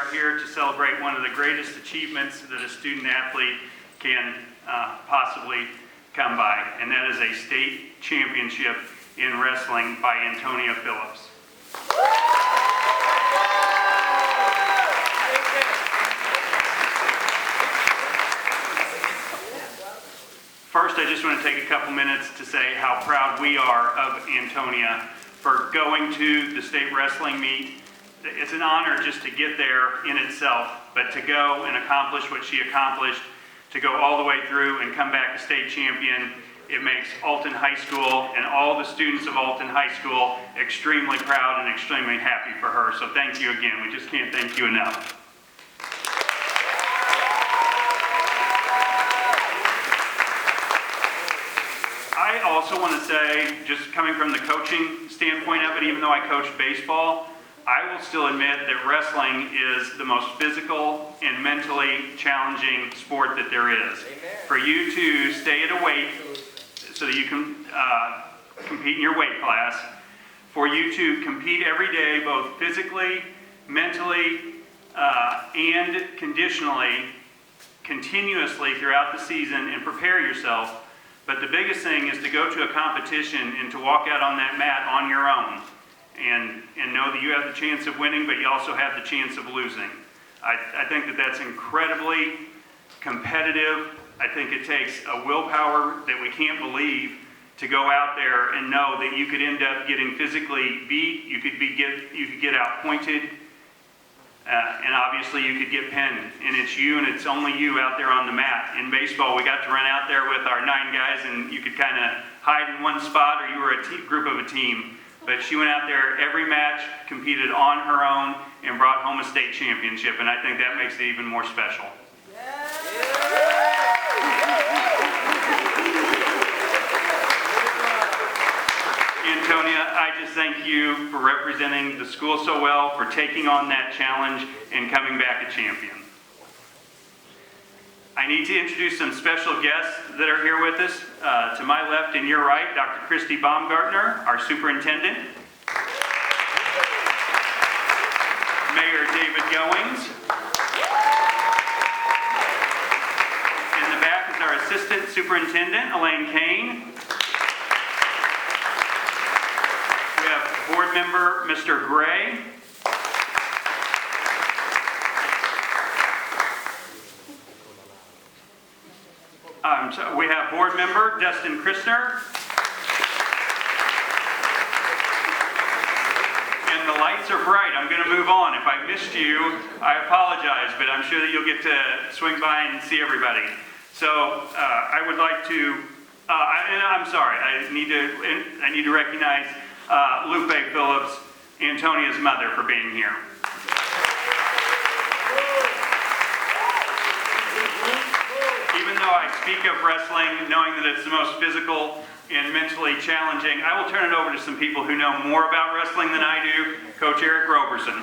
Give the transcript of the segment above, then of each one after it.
are here to celebrate one of the greatest achievements that a student athlete can possibly come by, and that is a state championship in wrestling by Antonia Phillips. First, I just want to take a couple minutes to say how proud we are of Antonia for going to the state wrestling meet. It's an honor just to get there in itself, but to go and accomplish what she accomplished, to go all the way through and come back a state champion, it makes Alton High School and all the students of Alton High School extremely proud and extremely happy for her. So thank you again. We just can't thank you enough. I also want to say, just coming from the coaching standpoint of it, even though I coached baseball, I will still admit that wrestling is the most physical and mentally challenging sport that there is. Amen. For you to stay at a weight so that you can compete in your weight class, for you to compete every day, both physically, mentally, and conditionally, continuously throughout the season and prepare yourself. But the biggest thing is to go to a competition and to walk out on that mat on your own and know that you have the chance of winning, but you also have the chance of losing. I think that that's incredibly competitive. I think it takes a willpower that we can't believe to go out there and know that you could end up getting physically beat, you could get outpointed, and obviously you could get pinned. And it's you and it's only you out there on the mat. In baseball, we got to run out there with our 9 guys and you could kind of hide in one spot, or you were a group of a team. But she went out there every match, competed on her own, and brought home a state championship, and I think that makes it even more special. Antonia, I just thank you for representing the school so well, for taking on that challenge and coming back a champion. I need to introduce some special guests that are here with us. To my left and your right, Dr. Christy Baumgartner, our superintendent. Mayor David Goings. In the back is our assistant superintendent, Elaine Kane. We have board member, Mr. Gray. We have board member Dustin Christner. And the lights are bright. I'm going to move on. If I missed you, I apologize, but I'm sure that you'll get to swing by and see everybody. So I would like to, and I'm sorry, I need to recognize Lupe Phillips, Antonia's mother, for being here. Even though I speak of wrestling, knowing that it's the most physical and mentally challenging, I will turn it over to some people who know more about wrestling than I do. Coach Eric Roberson.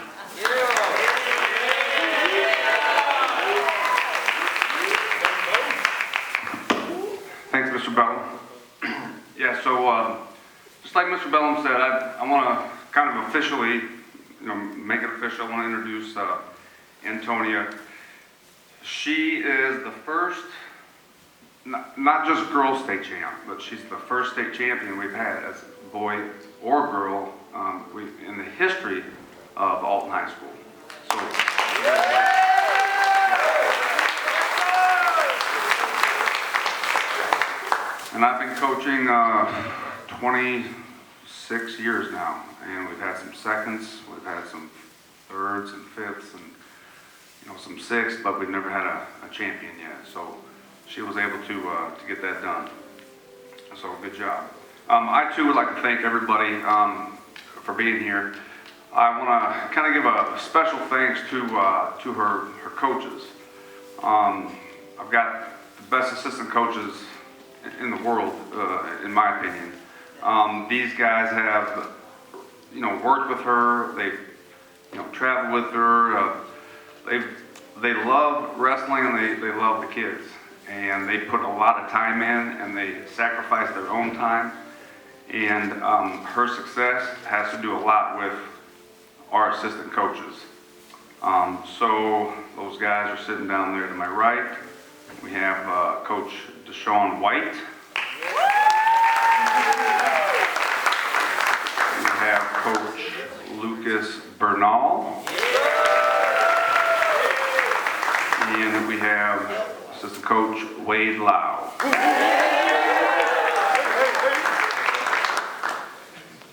Thanks, Mr. Bellum. Yeah, so just like Mr. Bellum said, I want to kind of officially, make it official. I want to introduce Antonia. She is the first, not just girls state champ, but she's the first state champion we've had as boy or girl in the history of Alton High School. So, and I've been coaching 26 years now, and we've had some seconds, we've had some thirds and fifths, and some sixths, but we've never had a champion yet. So she was able to get that done. So good job. I too would like to thank everybody for being here. I want to kind of give a special thanks to her coaches. I've got the best assistant coaches in the world, in my opinion. These guys have, worked with her. They've, traveled with her. They love wrestling and they love the kids. And they put a lot of time in and they sacrifice their own time. And her success has to do a lot with our assistant coaches. So those guys are sitting down there to my right. We have Coach Deshaun White. We have Coach Lucas Bernal. And we have Assistant Coach Wade Lau.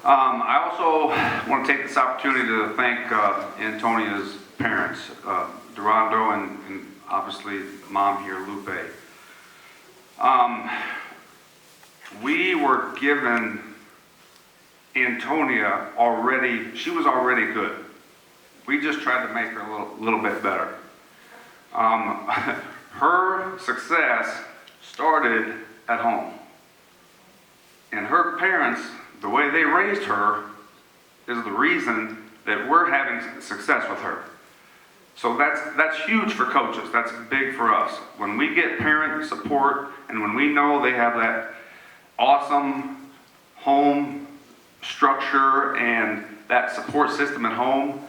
I also want to take this opportunity to thank Antonia's parents, Durando and obviously mom here, Lupe. We were given Antonia already, she was already good. We just tried to make her a little bit better. Her success started at home. And her parents, the way they raised her, is the reason that we're having success with her. So that's huge for coaches. That's big for us. When we get parent support and when we know they have that awesome home structure and that support system at home,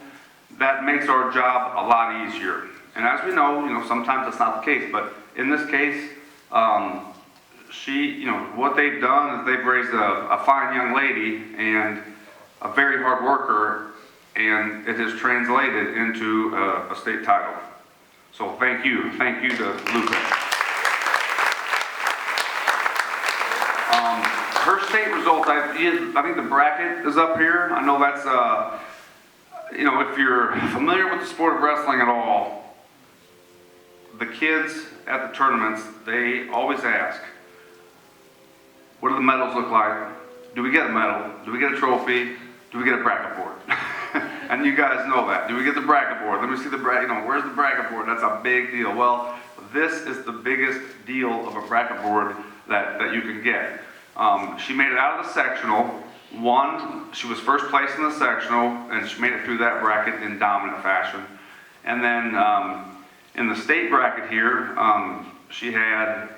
that makes our job a lot easier. And as we know, sometimes that's not the case, but in this case, what they've done is they've raised a fine young lady and a very hard worker, and it has translated into a state title. So thank you to Lupe. Her state result, I think the bracket is up here. I know that's, if you're familiar with the sport of wrestling at all, the kids at the tournaments, they always ask, what do the medals look like? Do we get a medal? Do we get a trophy? Do we get a bracket board? And you guys know that. Do we get the bracket board? Let me see the bracket, where's the bracket board? That's a big deal. Well, this is the biggest deal of a bracket board that you can get. She made it out of the sectional. She was first place in the sectional, and she made it through that bracket in dominant fashion. And then in the state bracket here, she had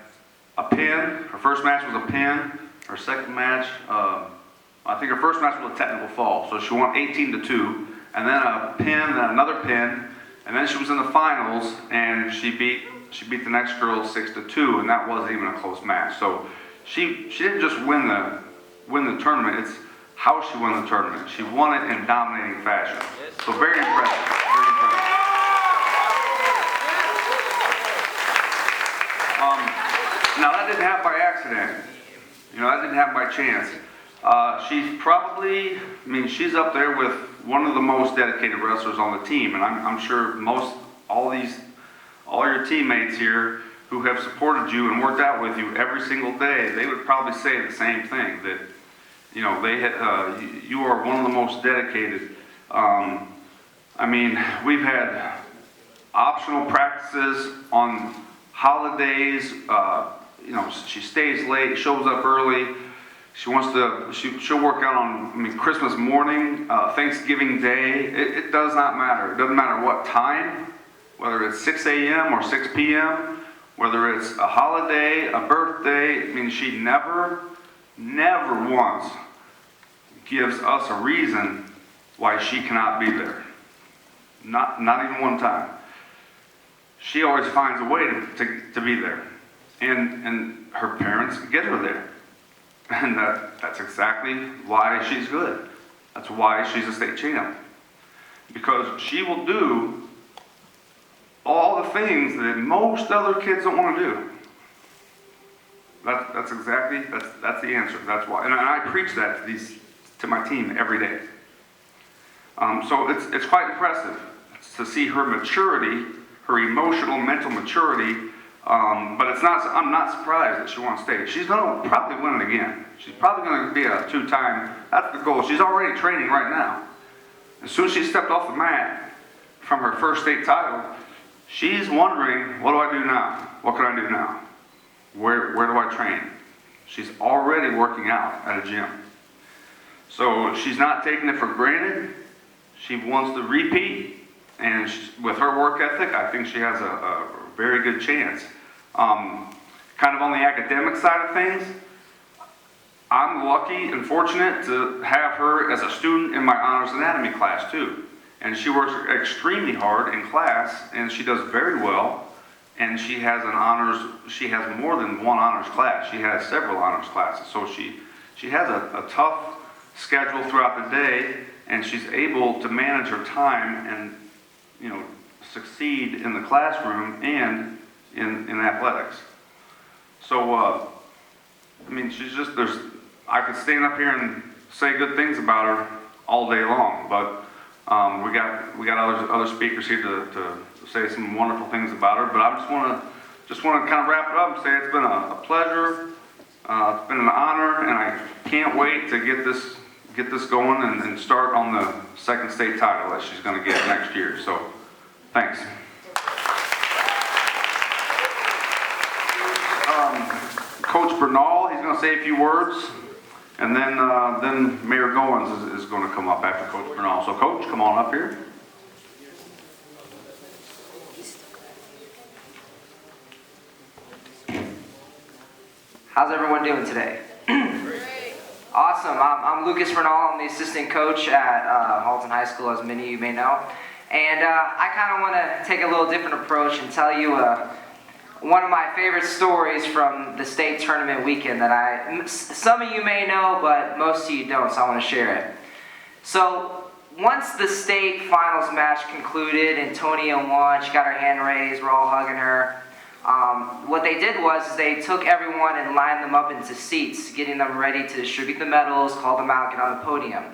a pin. Her first match was a pin. Her second match, I think her first match was a technical fall. So she won 18-2, and then a pin, then another pin, and then she was in the finals, and she beat the next girl 6-2, and that wasn't even a close match. So she didn't just win the tournament. It's how she won the tournament. She won it in dominating fashion. So very impressive. Very impressive. Now that didn't happen by accident. That didn't happen by chance. She's probably, she's up there with one of the most dedicated wrestlers on the team, and I'm sure all your teammates here who have supported you and worked out with you every single day, they would probably say the same thing, that you are one of the most dedicated. We've had optional practices on holidays. She stays late, shows up early. She'll work out on Christmas morning, Thanksgiving Day. It does not matter. It doesn't matter what time, whether it's 6 a.m. or 6 p.m., whether it's a holiday, a birthday. She never once gives us a reason why she cannot be there. Not even one time. She always finds a way to be there. And her parents get her there. And that's exactly why she's good. That's why she's a state champ. Because she will do all the things that most other kids don't want to do. That's the answer. That's why. And I preach that to my team every day. So it's quite impressive to see her maturity, her emotional, mental maturity. But I'm not surprised that she won state. She's going to probably win it again. She's probably going to be a two-time. That's the goal. She's already training right now. As soon as she stepped off the mat from her first state title, she's wondering, what do I do now? What can I do now? Where do I train? She's already working out at a gym. So she's not taking it for granted. She wants to repeat. And with her work ethic, I think she has a very good chance. Kind of on the academic side of things, I'm lucky and fortunate to have her as a student in my honors anatomy class too. And she works extremely hard in class, and she does very well. And she has she has more than one honors class. She has several honors classes. So she has a tough schedule throughout the day, and she's able to manage her time and, succeed in the classroom and in athletics. So, she's just, I could stand up here and say good things about her all day long, but we got other speakers here to say some wonderful things about her. But I just want to kind of wrap it up and say it's been a pleasure. It's been an honor, and I can't wait to get this going and start on the second state title that she's going to get next year. So, thanks. Coach Bernal, he's going to say a few words, and then Mayor Goins is going to come up after Coach Bernal. So, Coach, come on up here. How's everyone doing today? Great. Awesome. I'm Lucas Bernal. I'm the assistant coach at Alton High School, as many of you may know. And I kind of want to take a little different approach and tell you one of my favorite stories from the state tournament weekend that some of you may know, but most of you don't, so I want to share it. So once the state finals match concluded, Antonia won, she got her hand raised, we're all hugging her. What they did was they took everyone and lined them up into seats, getting them ready to distribute the medals, call them out, get on the podium.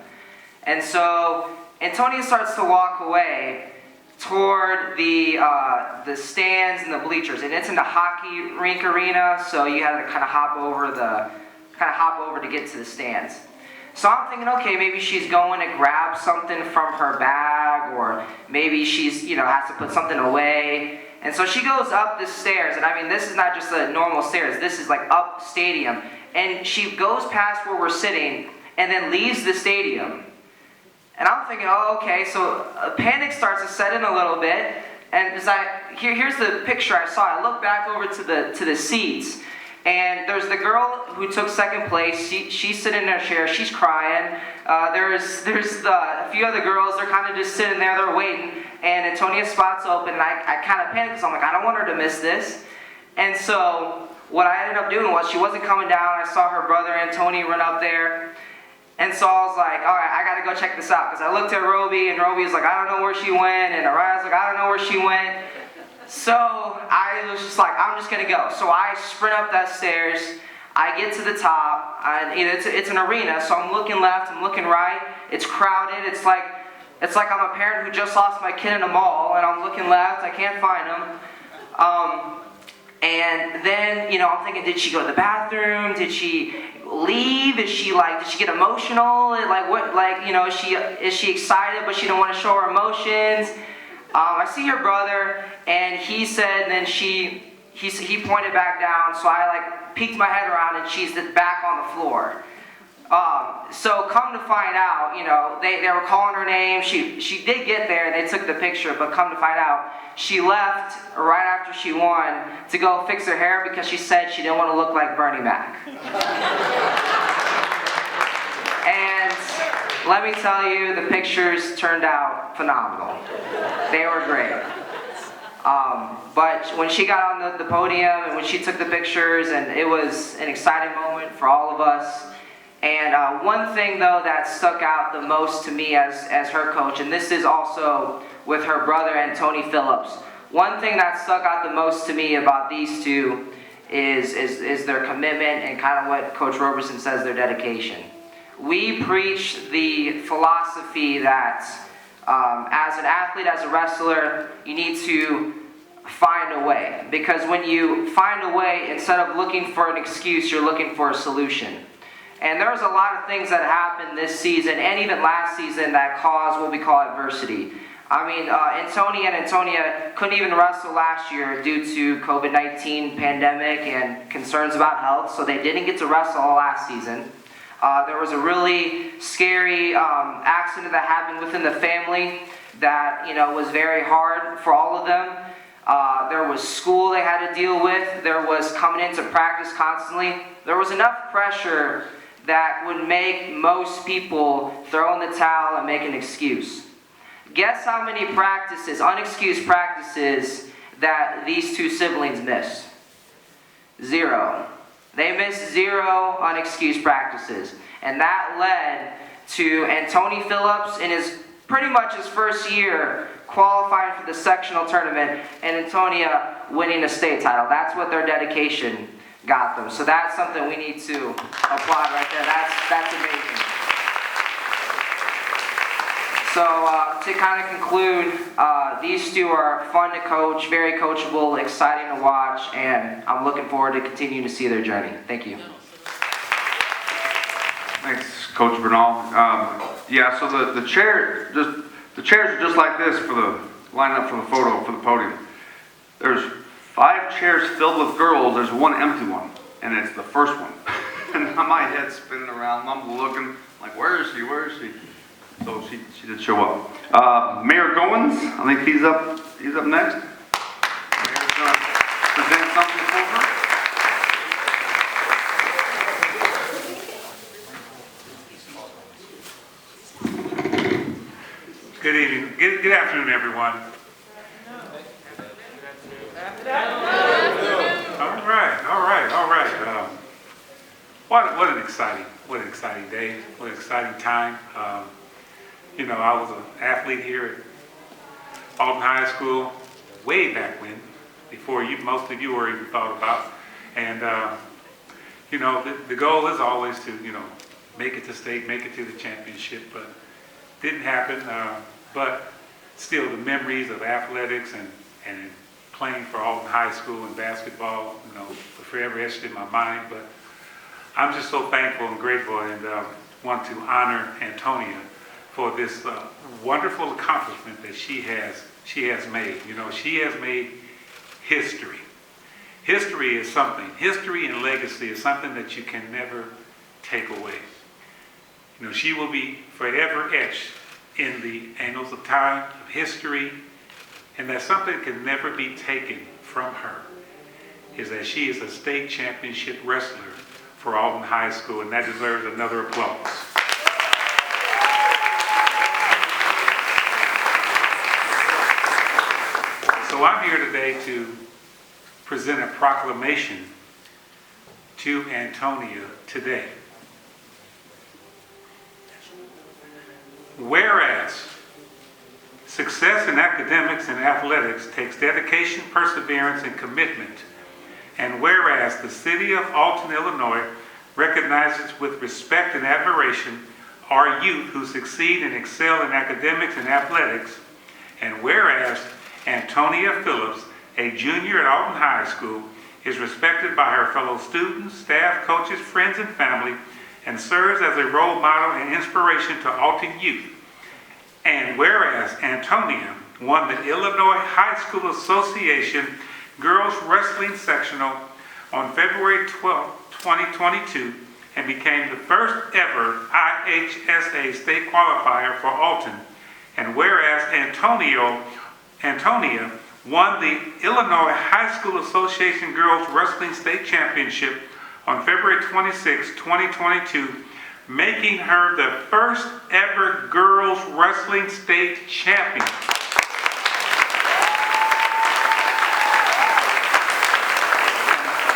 And so Antonia starts to walk away toward the stands and the bleachers, and it's in the hockey rink arena, so you had to kind of hop over to get to the stands. So I'm thinking, okay, maybe she's going to grab something from her bag, or maybe she's has to put something away. And so she goes up the stairs, and this is not just the normal stairs, this is like up stadium. And she goes past where we're sitting, and then leaves the stadium. And I'm thinking, oh, okay, so a panic starts to set in a little bit. And here's the picture I saw. I look back over to the seats, and there's the girl who took second place. She's sitting in her chair, she's crying. There's a few other girls, they're kind of just sitting there, they're waiting. And Antonia's spot's open, and I kind of panicked because I'm like, I don't want her to miss this. And so what I ended up doing was, she wasn't coming down. I saw her brother Antonia run up there. And so I was like, all right, I got to go check this out. Because I looked at Roby, and Roby was like, I don't know where she went. And Araya's like, I don't know where she went. So I was just like, I'm just going to go. So I sprint up that stairs. I get to the top. And it's an arena, so I'm looking left, I'm looking right. It's crowded. It's like I'm a parent who just lost my kid in a mall, and I'm looking left, I can't find him. And then, I'm thinking, did she go to the bathroom? Did she leave? Did she get emotional? Is she excited but she don't want to show her emotions? I see her brother, and he said, then he pointed back down, so I peeked my head around, and she's back on the floor. So come to find out, they were calling her name. She did get there, and they took the picture, but come to find out, she left right after she won to go fix her hair because she said she didn't want to look like Bernie Mac. And let me tell you, the pictures turned out phenomenal. They were great. But when she got on the podium and when she took the pictures, and it was an exciting moment for all of us. And one thing, though, that stuck out the most to me as her coach, and this is also with her brother, Antonia Phillips. One thing that stuck out the most to me about these two is their commitment and kind of what Coach Roberson says, their dedication. We preach the philosophy that as an athlete, as a wrestler, you need to find a way. Because when you find a way, instead of looking for an excuse, you're looking for a solution. And there's a lot of things that happened this season and even last season that caused what we call adversity. Antonia couldn't even wrestle last year due to COVID-19 pandemic and concerns about health, so they didn't get to wrestle all last season. There was a really scary accident that happened within the family that was very hard for all of them. There was school they had to deal with. There was coming into practice constantly. There was enough pressure that would make most people throw in the towel and make an excuse. Guess how many practices, unexcused practices, that these two siblings missed? 0. They missed 0 unexcused practices. And that led to Antonia Phillips in pretty much his first year qualifying for the sectional tournament and Antonia winning a state title. That's what their dedication got them. So that's something we need to applaud right there. That's amazing. So to kind of conclude, these two are fun to coach, very coachable, exciting to watch, and I'm looking forward to continuing to see their journey. Thank you. Thanks, Coach Bernal. Yeah, so the chairs are just like this for the lineup for the photo for the podium. There's 5 chairs filled with girls. There's 1 empty one, and it's the first one. And my head's spinning around. I'm looking like, where is she? Where is she? So she did show up. Mayor Goins, I think he's up next. Mayor's gonna present something for her. Good evening. Good afternoon, everyone. All right. What an exciting day. What an exciting time. I was an athlete here at Alton High School way back when, before most of you were even thought about. And the goal is always to make it to state, make it to the championship, but didn't happen. But still, the memories of athletics and playing for Alton High School and basketball, are forever etched in my mind. But I'm just so thankful and grateful, and want to honor Antonia for this wonderful accomplishment that she has made. She has made history. History is something. History and legacy is something that you can never take away. She will be forever etched in the annals of time, of history, and that something that can never be taken from her is that she is a state championship wrestler for Alton High School, and that deserves another applause. So I'm here today to present a proclamation to Antonia today. Whereas success in academics and athletics takes dedication, perseverance, and commitment, and whereas the city of Alton, Illinois recognizes with respect and admiration our youth who succeed and excel in academics and athletics, and whereas Antonia Phillips, a junior at Alton High School, is respected by her fellow students, staff, coaches, friends, and family, and serves as a role model and inspiration to Alton youth. And whereas Antonia won the Illinois High School Association Girls Wrestling Sectional on February 12, 2022, and became the first ever IHSA state qualifier for Alton. And whereas Antonia won the Illinois High School Association Girls Wrestling State Championship on February 26, 2022, making her the first ever girls wrestling state champion.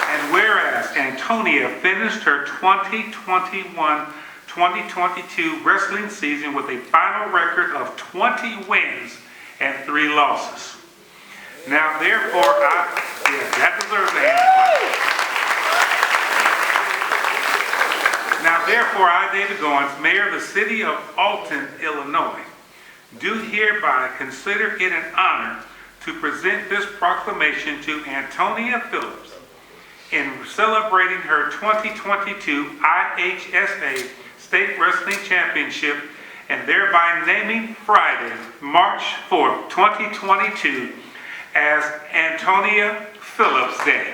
And whereas Antonia finished her 2021-2022 wrestling season with a final record of 20 wins and 3 losses. Now, therefore, that deserves a hand clap. Now, therefore, I, David Goins, Mayor of the City of Alton, Illinois, do hereby consider it an honor to present this proclamation to Antonia Phillips in celebrating her 2022 IHSA State Wrestling Championship, and thereby naming Friday, March 4th, 2022 as Antonia Phillips Day.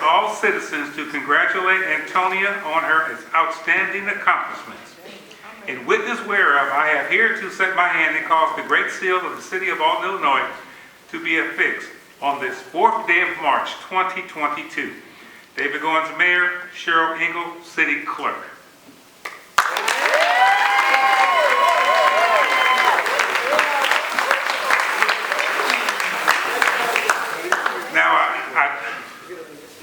All citizens to congratulate Antonia on her outstanding accomplishments. In witness whereof, I have hereto set my hand and caused the great seal of the city of Alton, Illinois, to be affixed on this 4th day of March, 2022. David Goins, Mayor. Cheryl Engel, City Clerk. Now,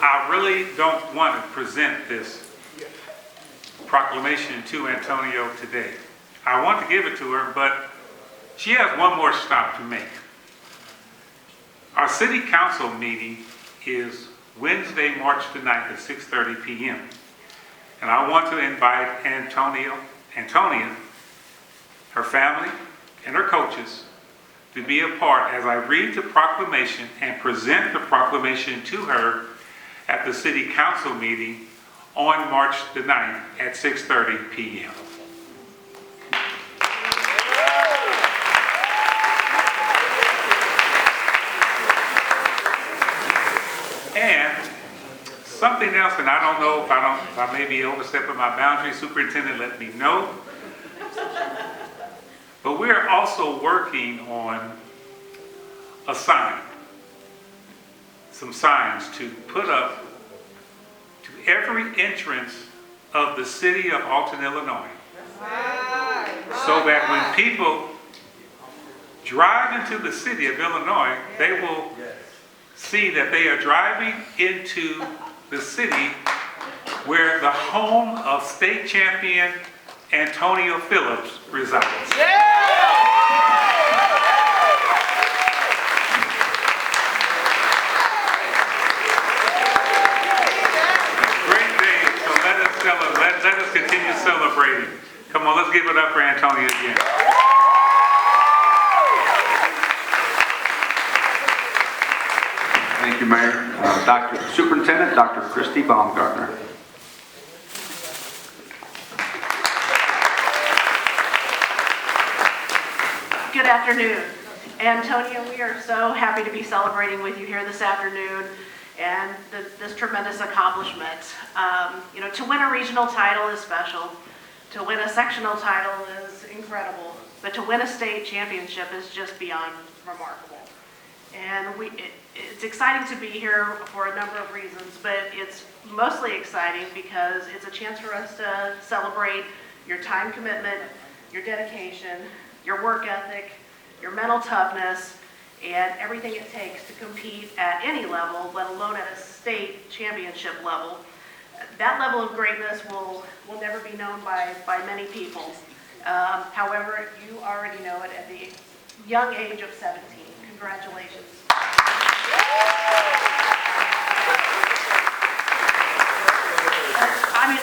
I really don't want to present this proclamation to Antonia today. I want to give it to her, but she has one more stop to make. Our city council meeting is Wednesday, March the 9th at 6:30 p.m. And I want to invite Antonia, her family, and her coaches to be a part as I read the proclamation and present the proclamation to her at the city council meeting on March the 9th at 6:30 p.m. And something else, and I don't know if I may be overstepping my boundary, Superintendent, let me know. But we're also working on a sign, some signs to put up to every entrance of the city of Alton, Illinois. So that when people drive into the city of Illinois, they will see that they are driving into the city where the home of state champion Antonia Phillips resides. Great day, so let us continue celebrating. Come on, let's give it up for Antonia again. Thank you, Mayor. Dr. Superintendent, Dr. Christy Baumgartner. Good afternoon. Antonia, we are so happy to be celebrating with you here this afternoon and this tremendous accomplishment. To win a regional title is special. To win a sectional title is incredible. But to win a state championship is just beyond remarkable. And it's exciting to be here for a number of reasons, but it's mostly exciting because it's a chance for us to celebrate your time commitment, your dedication, your work ethic, your mental toughness, and everything it takes to compete at any level, let alone at a state championship level. That level of greatness will never be known by many people. However, you already know it at the young age of 17. Congratulations.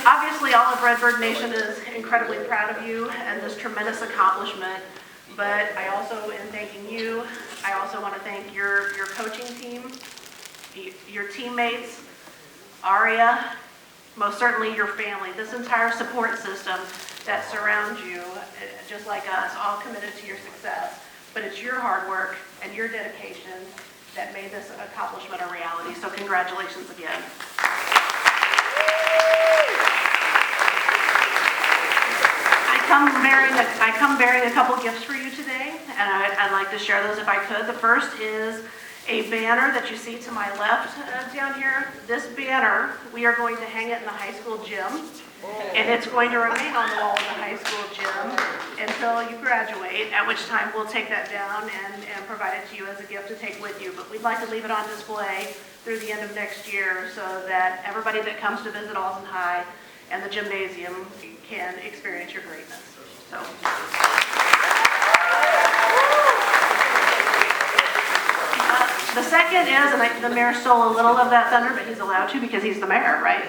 Obviously all of Redbird Nation is incredibly proud of you and this tremendous accomplishment, but I also, in thanking you, I also want to thank your coaching team, your teammates, Aria, most certainly your family, this entire support system that surrounds you, just like us, all committed to your success. But it's your hard work and your dedication that made this accomplishment a reality. So congratulations again. I come bearing a couple gifts for you today, and I'd like to share those if I could. The first is a banner that you see to my left down here. This banner, we are going to hang it in the high school gym. And it's going to remain on the wall of the high school gym until you graduate, at which time we'll take that down and provide it to you as a gift to take with you. But we'd like to leave it on display through the end of next year so that everybody that comes to visit Alton High and the gymnasium can experience your greatness. So. The second is, and the mayor stole a little of that thunder, but he's allowed to because he's the mayor, right?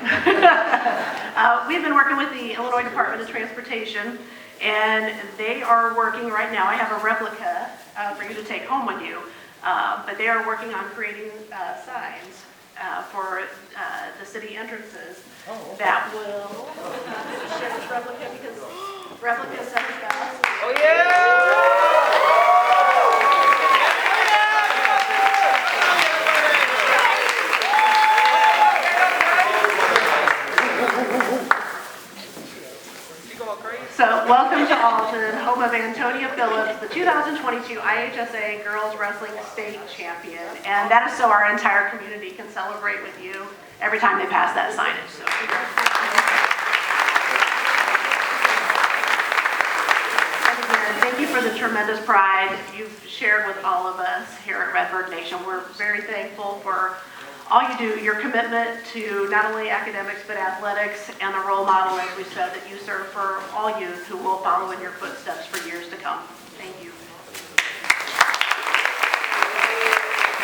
We've been working with the Illinois Department of Transportation, and they are working right now. I have a replica for you to take home with you, but they are working on creating signs for the city entrances that will share this replica because replica says best. Oh yeah! So welcome home of Antonia Phillips, the 2022 IHSA Girls Wrestling State Champion. And that is so our entire community can celebrate with you every time they pass that signage. So and again, thank you for the tremendous pride you've shared with all of us here at Redbird Nation. We're very thankful for all you do, your commitment to not only academics but athletics, and the role model, as we said, that you serve for all youth who will follow in your footsteps for years to come. Thank you.